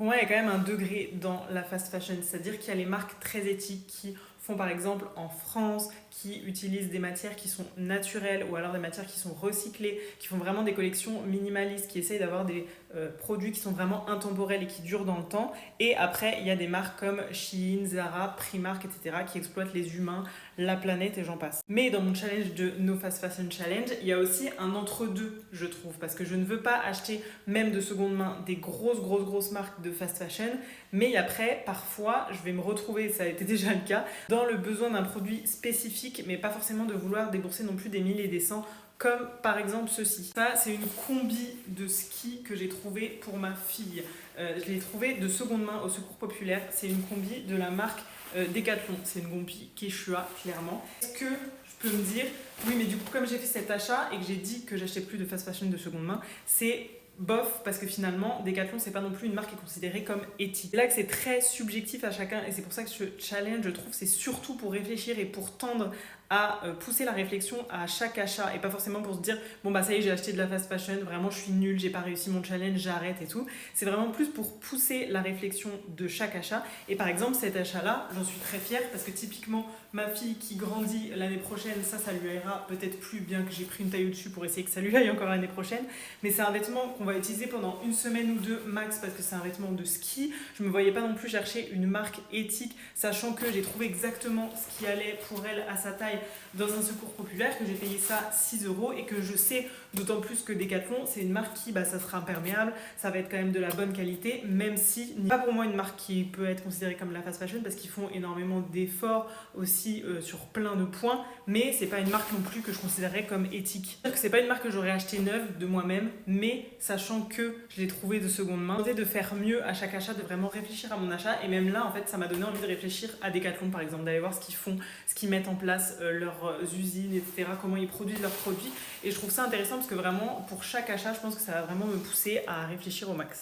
Pour moi, il y a quand même un degré dans la fast fashion, c'est-à-dire qu'il y a les marques très éthiques qui font par exemple en France, qui utilisent des matières qui sont naturelles ou alors des matières qui sont recyclées, qui font vraiment des collections minimalistes, qui essayent d'avoir des produits qui sont vraiment intemporels et qui durent dans le temps. Et après, il y a des marques comme Shein, Zara, Primark, etc. qui exploitent les humains, la planète et j'en passe. Mais dans mon challenge de No Fast Fashion Challenge, il y a aussi un entre-deux, je trouve, parce que je ne veux pas acheter même de seconde main des grosses marques de fast fashion, mais après, parfois, je vais me retrouver, ça a été déjà le cas, dans le besoin d'un produit spécifique, mais pas forcément de vouloir débourser non plus des milliers et des cents, comme par exemple ceci. Ça, c'est une combi de ski que j'ai trouvé pour ma fille. Je l'ai trouvé de seconde main au Secours Populaire. C'est une combi de la marque Decathlon. C'est une combi Quechua, clairement. Est-ce que je peux me dire, oui, mais du coup, comme j'ai fait cet achat et que j'ai dit que j'achetais plus de fast fashion de seconde main, c'est bof, parce que finalement, Decathlon, c'est pas non plus une marque qui est considérée comme éthique. C'est là que c'est très subjectif à chacun, et c'est pour ça que ce challenge, je trouve, c'est surtout pour réfléchir et pour tendre à pousser la réflexion à chaque achat, et pas forcément pour se dire, bon bah ça y est, j'ai acheté de la fast fashion, vraiment je suis nulle, j'ai pas réussi mon challenge, j'arrête et tout. C'est vraiment plus pour pousser la réflexion de chaque achat, et par exemple, cet achat-là, j'en suis très fière, parce que typiquement, ma fille qui grandit l'année prochaine, ça lui ira peut-être plus, bien que j'ai pris une taille au-dessus pour essayer que ça lui aille encore l'année prochaine, mais c'est un vêtement qu'on va utiliser pendant une semaine ou deux max parce que c'est un vêtement de ski. Je ne me voyais pas non plus chercher une marque éthique, sachant que j'ai trouvé exactement ce qui allait pour elle à sa taille dans un Secours Populaire, que j'ai payé ça 6 euros et que je sais d'autant plus que Decathlon, c'est une marque qui, ça sera imperméable, ça va être quand même de la bonne qualité, même si, pas pour moi une marque qui peut être considérée comme la fast fashion parce qu'ils font énormément d'efforts aussi sur plein de points, mais c'est pas une marque non plus que je considérerais comme éthique. C'est-à-dire que c'est pas une marque que j'aurais acheté neuve de moi-même, mais sachant que je l'ai trouvé de seconde main, de faire mieux à chaque achat, de vraiment réfléchir à mon achat, et même là en fait ça m'a donné envie de réfléchir à Decathlon par exemple, d'aller voir ce qu'ils font, ce qu'ils mettent en place, leurs usines, etc., comment ils produisent leurs produits, et je trouve ça intéressant parce que vraiment pour chaque achat je pense que ça va vraiment me pousser à réfléchir au max.